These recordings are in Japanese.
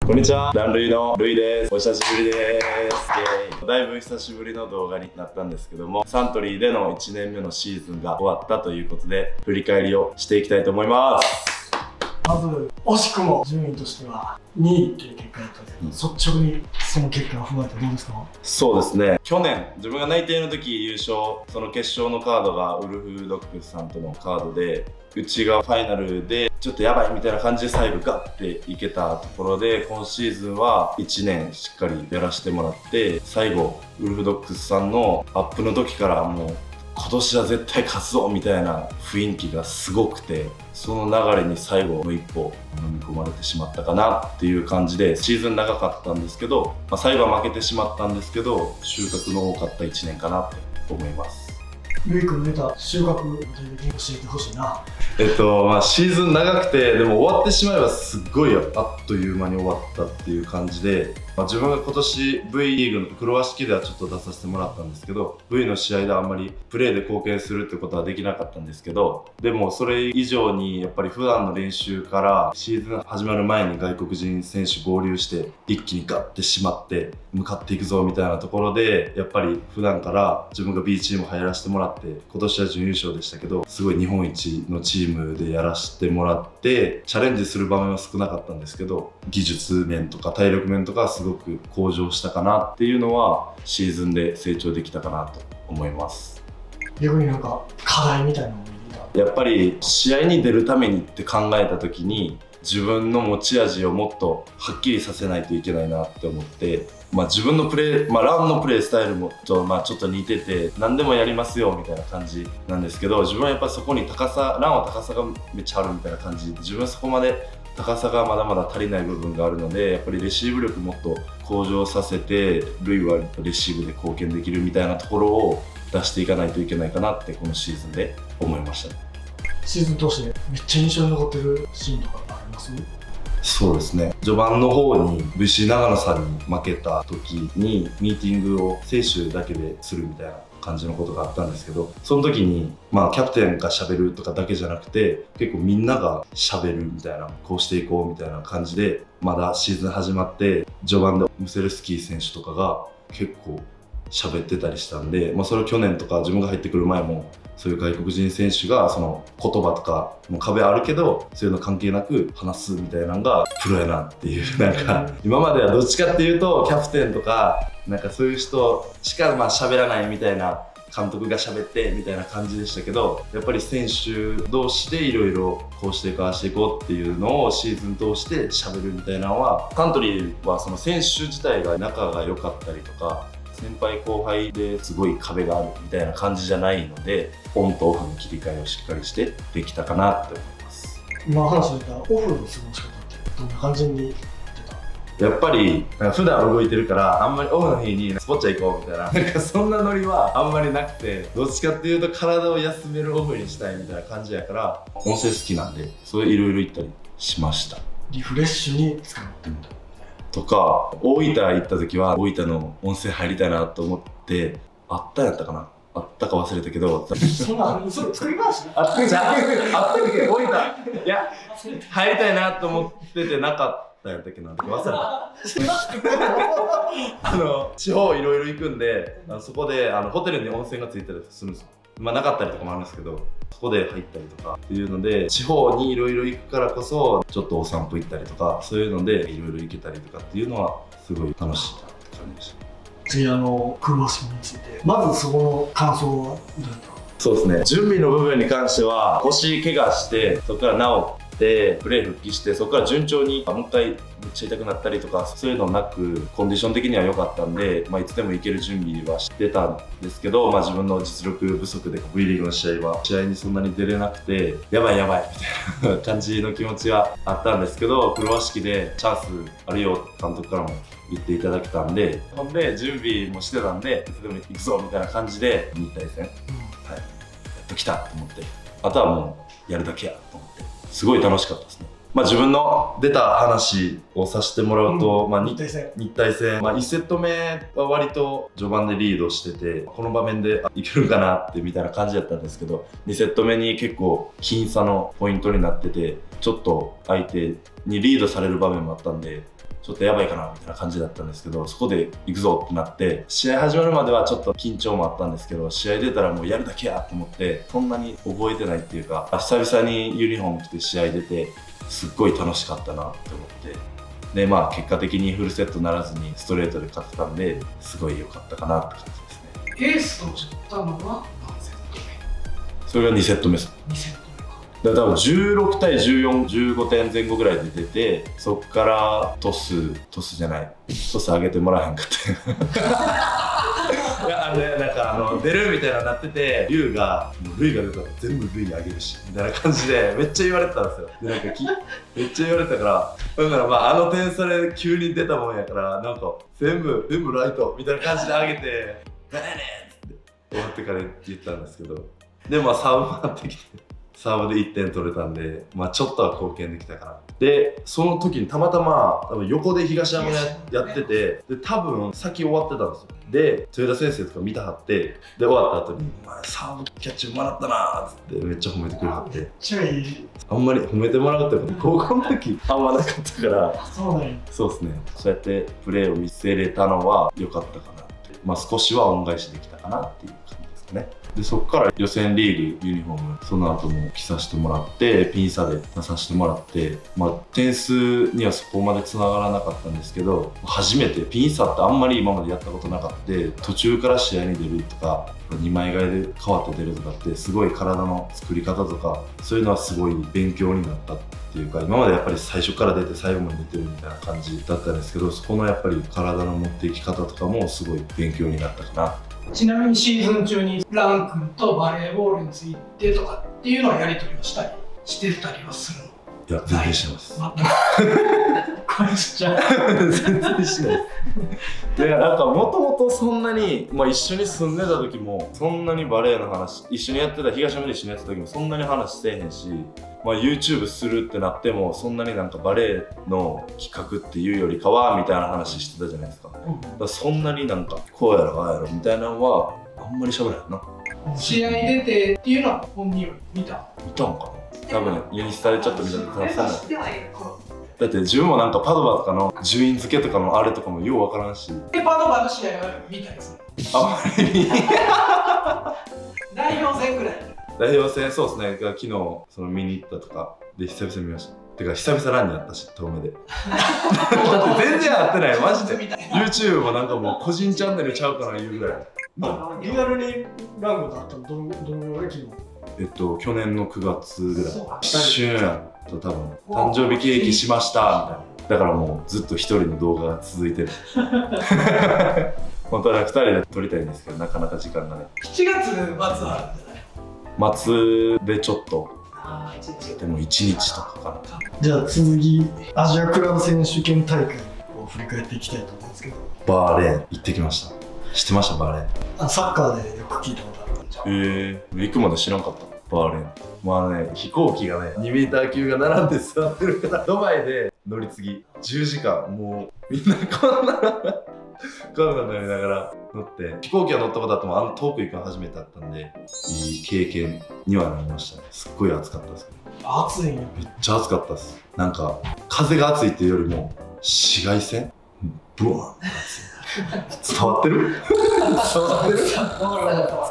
こんにちは、ランルイのルイです。お久しぶりです。だいぶ久しぶりの動画になったんですけども、サントリーでの1年目のシーズンが終わったということで、振り返りをしていきたいと思います。まず惜しくも順位としては2位という結果だったんですけど、率直にその結果を踏まえてどうですか？そうですね、去年自分が内定の時優勝、その決勝のカードがウルフドッグスさんとのカードで、うちがファイナルでちょっとやばいみたいな感じで最後ガッていけたところで、今シーズンは1年しっかりやらせてもらって、最後ウルフドッグスさんのアップの時からもう今年は絶対勝つぞみたいな雰囲気がすごくて、その流れに最後の一歩飲み込まれてしまったかなっていう感じで、シーズン長かったんですけど、最後は負けてしまったんですけど、収穫の多かった1年かなと思います。ルイ君の出た収穫の教えてほしいな。シーズン長くて、でも終わってしまえばすっごいあっという間に終わったっていう感じで、自分が今年 V リーグの黒和式ではちょっと出させてもらったんですけど、 V の試合ではあんまりプレーで貢献するってことはできなかったんですけど、でもそれ以上にやっぱり普段の練習からシーズン始まる前に外国人選手合流して一気にガッてしまって向かっていくぞみたいなところで、やっぱり普段から自分が B チーム入らせてもらって、今年は準優勝でしたけど、すごい日本一のチームでやらせてもらって、チャレンジする場面は少なかったんですけど、技術面とか体力面とかすごく向上したかなっていうのはシーズンで成長できたかなと思います。逆になんか課題みたいなのもやっぱり試合に出るためにって考えた時に、自分の持ち味をもっとはっきりさせないといけないなって思って、自分のプレー、ランのプレースタイルもちょっと似てて、何でもやりますよみたいな感じなんですけど、自分はやっぱそこにランは高さがめっちゃあるみたいな感じで、自分はそこまで高さがまだまだ足りない部分があるので、やっぱりレシーブ力もっと向上させて、ルイはレシーブで貢献できるみたいなところを出していかないといけないかなってこのシーズンで思いました。シーズン通してめっちゃ印象に残ってるシーンとかあります？そうですね、序盤の方に VC 長野さんに負けた時にミーティングを選手だけでするみたいな感じのことがあったんですけど、その時にキャプテンがしゃべるとかだけじゃなくて、結構みんながしゃべるみたいな、こうしていこうみたいな感じで、まだシーズン始まって序盤でムセルスキー選手とかが結構喋ってたりしたんで、それを去年とか自分が入ってくる前もそういう外国人選手がその言葉とかも壁あるけど、そういうの関係なく話すみたいなのがプロやなっていう、なんか今まではどっちかっていうとキャプテンとかなんかそういう人しか喋らないみたいな、監督が喋ってみたいな感じでしたけど、やっぱり選手同士でいろいろこうしていこうああしていこうっていうのをシーズン通して喋るみたいなのは、サントリーはその選手自体が仲が良かったりとか、先輩後輩ですごい壁があるみたいな感じじゃないので、オンとオフの切り替えをしっかりしてできたかなって思います。今話してたオフの過ごし方ってどんな感じにやっぱり普段動いてるから、あんまりオフの日にスポッチャ行こうみたいな、なんかそんなノリはあんまりなくて、どっちかっていうと体を休めるオフにしたいみたいな感じやから、音声好きなんでそういういろいろ行ったりしました。リフレッシュに使ってみたとか、大分行った時は大分の温泉入りたいなと思って、あったやったかな、あったか忘れたけど、そんな作り話あったっけ大分、いや入りたいなと思っててなかったやったっけな、忘れた地方いろいろ行くんで、そこでホテルに温泉がついたりするんですよ。なかったりとかもあるんですけど、そこで入ったりとかっていうので、地方にいろいろ行くからこそちょっとお散歩行ったりとか、そういうのでいろいろ行けたりとかっていうのはすごい楽しいなって感じでした。次黒和式について、まずそこの感想はどうだった？そうですね、準備の部分に関しては腰怪我して、そこから治ってプレー復帰して、そこから順調にもう一回めっちゃ痛くなったりとか、そういうのなくコンディション的には良かったんで、いつでもいける準備はしてたんですけど、自分の実力不足で V リーグの試合にそんなに出れなくて、やばいやばいみたいな感じの気持ちはあったんですけど、黒和式でチャンスあるよ監督からも言っていただけたんで、ほんで準備もしてたんで、いつでも行くぞみたいな感じで日体戦、やっと来たと思って、あとはもうやるだけやと思って、すごい楽しかったですね。自分の出た話をさせてもらうと、日体戦、1セット目は割と序盤でリードしてて、この場面でいけるかなってみたいな感じだったんですけど、2セット目に結構僅差のポイントになってて、ちょっと相手にリードされる場面もあったんで、ちょっとやばいかなみたいな感じだったんですけど、そこで行くぞってなって、試合始まるまではちょっと緊張もあったんですけど、試合出たらもうやるだけやと思って、そんなに覚えてないっていうか、久々にユニフォーム着て試合出て、すっごい楽しかったなって思って、でまあ結果的にフルセットならずにストレートで勝てたんで、すごい良かったかなって感じですね。エースと打ったのは何セット目？それが2セット目です。2セット目か。だから多分16対14、15点前後ぐらいで出て、そっからトス上げてもらえへんかったいやなんか出るみたいなのなってて、ルイが出たら全部ルイ上げるしみたいな感じでめっちゃ言われてたんですよ。でなんかめっちゃ言われてたから、だからまあ点差で急に出たもんやから、なんか全部ライトみたいな感じで上げて「何やねん!」って終わってから言ったんですけど、でまあサーブ回ってきて。サーブで1点取れたんで、まあちょっとは貢献できたかな。で、その時にたまたま多分横で東山やってて、で、多分先終わってたんですよ。で、豊田先生とか見たはって、で、終わった後に、お前サーブキャッチもらったなーっつってめっちゃ褒めてくれはって。めっちゃいい。あんまり褒めてもらうってこと、高校の時あんまなかったから、そうなんや。そうですね。そうやってプレーを見せれたのは良かったかなって。まあ少しは恩返しできたかなっていう感じですかね。でそこから予選リーグユニフォーム、その後も着させてもらって、ピン差で出させてもらって、まあ点数にはそこまでつながらなかったんですけど、初めてピン差ってあんまり今までやったことなかった、途中から試合に出るとか2枚替えで変わって出るとかってすごい体の作り方とか、そういうのはすごい勉強になったっていうか、今までやっぱり最初から出て最後まで出てるみたいな感じだったんですけど、そこのやっぱり体の持っていき方とかもすごい勉強になったかな。ちなみにシーズン中にランクとバレーボールについてとかっていうのはやり取りをしたりしてたりはするの？いや、全然してます。これしちゃう。全然しないです。で、なんかもともとそんなに、まあ一緒に住んでた時も、そんなにバレエの話、一緒にやってた、東山で一緒にやってた時もそんなに話せえへんし、まあ YouTube するってなっても、そんなになんかバレエの企画っていうよりかは、みたいな話してたじゃないですか。だからそんなになんか、こうやろ、ああやろ、みたいなのは、あんまり喋らないな。試合出てっていうのは本人は見たんかな多分インスタでちょっと見たことない。だって自分もなんかパドバとかの順位付けとかのあれとかもようわからんし。パドバの試合は見たりする？あまり代表戦ぐらい。代表戦そうですね。昨日その見に行ったとかで久々見ました。てか久々ランにやったし、遠目で。だって全然合ってないマジで。YouTube もなんかもう個人チャンネルちゃうかな言うぐらい。リアルにランがあったのどのぐらい？昨日去年の9月ぐらい。一瞬やと多分誕生日ケーキしましたみたいな。だからもうずっと一人の動画が続いてる。本当は2人で撮りたいんですけど、なかなか時間がね。7月末あるんじゃない？末でちょっと。でも1日とかかな。じゃあ次、アジアクラブ選手権大会を振り返っていきたいと思うんですけど。バーレーン行ってきました。知ってました？バーレーン。サッカーでよく聞いたことあるんじゃん。行くまで知らんかった。バーレーン。まあね、飛行機がね、2m級が並んで座ってるから、ドバイで乗り継ぎ10時間、もうみんなこんな乗りながら乗って、飛行機は乗ったことあっても遠く行くの初めてだったんで、いい経験にはなりましたね。すっごい暑かったです。暑いね。めっちゃ暑かったです。なんか風が暑いっていうよりも紫外線ブワーンって暑い。伝わってる？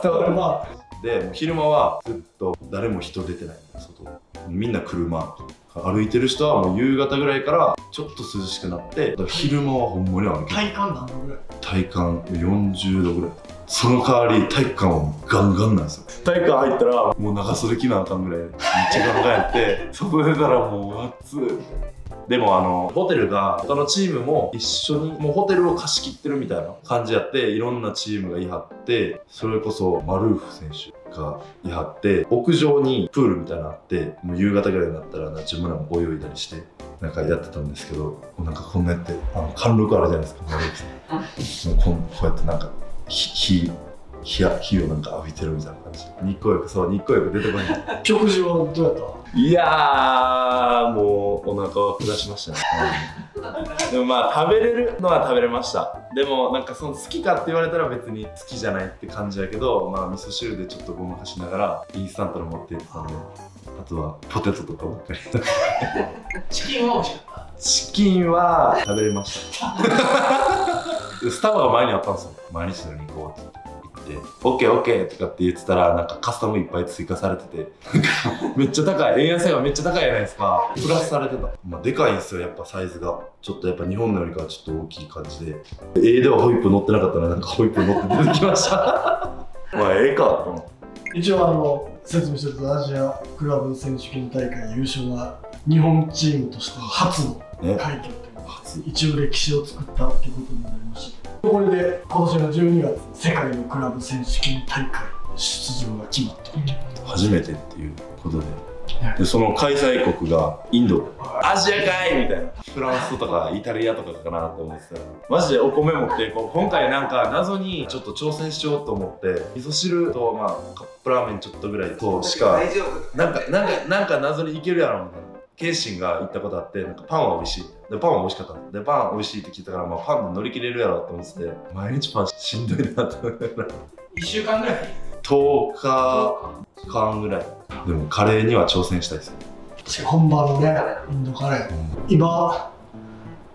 伝わるな。でもう昼間はずっと誰も人出てない、外みんな車、歩いてる人はもう夕方ぐらいからちょっと涼しくなって、昼間はほんまに歩ける。体感何度ぐらい？体感40度ぐらい。その代わり体育館はガンガンなんですよ。体育館入ったらもう長袖着なあかんぐらいめっちゃガンガンやって、外出たらもう暑い。でもホテルが他のチームも一緒にもうホテルを貸し切ってるみたいな感じやって、いろんなチームがいはって、それこそマルーフ選手がいはって、屋上にプールみたいなのあって、もう夕方ぐらいになったら自分らも泳いだりしてなんかやってたんですけど、なんかこんなやって貫禄あるじゃないですか、マルーフさん。もうこうやってなんか火をなんか浴びてるみたいな感じ。日光浴、そう、日光浴出てこない。食事はどうやった？いやー、もうお腹は下しましたね。でもまあ食べれるのは食べれました。でもなんかその好きかって言われたら別に好きじゃないって感じやけど、まあ味噌汁でちょっとごまかしながらインスタントの持って行ってたんで、あとはポテトとかばっかり。チキンは美味しかった。チキンは食べれました。スタバが前にあったんですよ。毎日のように行こうって言って、オッケーオッケーとかって言ってたら、なんかカスタムいっぱい追加されてて、めっちゃ高い、円安がめっちゃ高いじゃないですか。プラスされてた。まあ、でかいんですよ、やっぱサイズが。ちょっとやっぱ日本のよりかはちょっと大きい感じで。ではホイップ乗ってなかったら、なんかホイップ乗って出てきました。まあ、ええかと思って。一応説明してると、アジアクラブ選手権大会優勝は日本チームとして初の快挙というか、一応歴史を作ったっていうことになりました。これで今年の12月、世界のクラブ選手権大会出場が決まった。初めてっていうことで、その開催国がインド、アジアかいみたいな、フランスとかイタリアとかかなと思ってたら、マジでお米持って今回なんか謎にちょっと挑戦しようと思って、味噌汁とまあカップラーメンちょっとぐらいとしかなんか謎にいけるやろみたいな。ケイシンが行ったことあって、なんかパンは美味しいで、パンは美味しかったで、パン美味しいって聞いたから、まあ、パンで乗り切れるやろって思ってて、毎日パンしんどいなと思いながら。1週間ぐらい10日間ぐらい。でもカレーには挑戦したいですよ。本場のね、インドカレー。今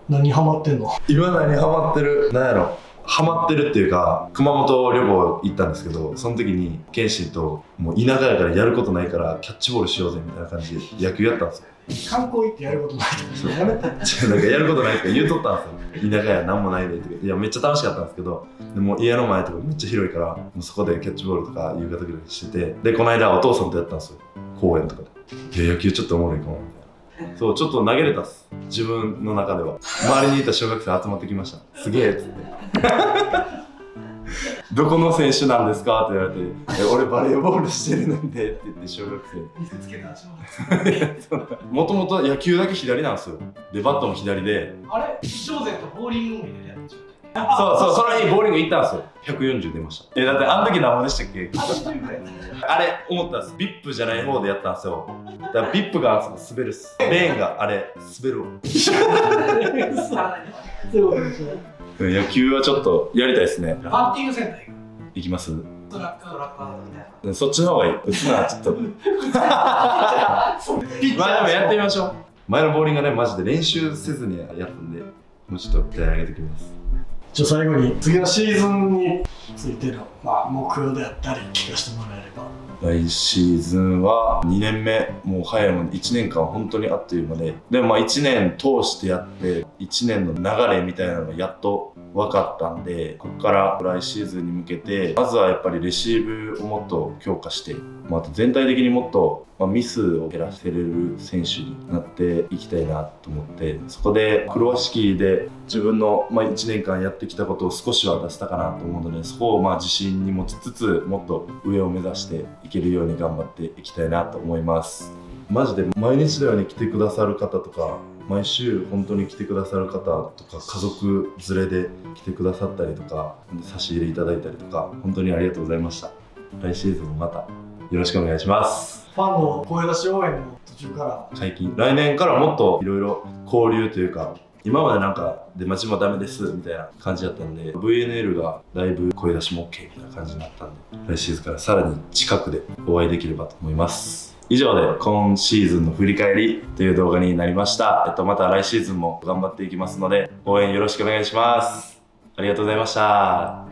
何ハマってんの？今何ハマってる？なんやろ、ハマってるっていうか、熊本旅行行ったんですけど、その時にケンシンともう田舎やからやることないからキャッチボールしようぜみたいな感じで野球やったんですよ。観光行ってやることないとかやめて。なんかやることないとか言うとったんですよ。田舎やなんもないでって。いやめっちゃ楽しかったんですけど、でも家の前とかめっちゃ広いから、もうそこでキャッチボールとか夕方ぐらいしてて、でこの間お父さんとやったんですよ、公園とかで。いや野球ちょっとおもろいかもみたいな。そうちょっと投げれたっす、自分の中では。周りにいた小学生集まってきました。すげえっつってどこの選手なんですかって言われて、俺バレーボールしてるんでって言って小学生に見せつけた足元。もともと野球だけ左なんですよ。でバットも左で、あれ正然とボーリング海でやってちゃった。その日ボーリング行ったんですよ。140出ました。だってあの時何本でしたっけ？あれ思ったんです。ビップじゃない方でやったんですよ。だからビップが滑るっす。レーンがあれ滑る。野球はちょっとやりたいですね。バッティングセンター行きます？トラッカーみたいな。そっちの方がいい。打つのはちょっと。まあでもやってみましょう。前のボーリングがね、マジで練習せずにやったんで、もうちょっと手上げてきます。じゃあ最後に次のシーズンについての、目標であったり聞かせてもらえれば。来シーズンは2年目、もう早いもんで1年間本当にあっという間で、でも1年通してやって1年の流れみたいなのがやっと分かったんで、ここから来シーズンに向けてまずはやっぱりレシーブをもっと強化して、あと全体的にもっとミスを減らせれる選手になっていきたいなと思って、そこでクロア式で自分の1年間やってきたことを少しは出せたかなと思うので、そこを自信に持ちつつもっと上を目指していけるように頑張っていきたいなと思います。マジで毎日のように来てくださる方とか、毎週本当に来てくださる方とか、家族連れで来てくださったりとか、差し入れいただいたりとか、本当にありがとうございました。来シーズンもまたよろしくお願いします。ファンの声出し応援の途中から解禁、来年からもっといろいろ交流というか、今までなんか出待ちもダメですみたいな感じだったんで、 VNL がだいぶ声出しも OK みたいな感じになったんで、来シーズンからさらに近くでお会いできればと思います。以上で今シーズンの振り返りという動画になりました。また来シーズンも頑張っていきますので、応援よろしくお願いします。ありがとうございました。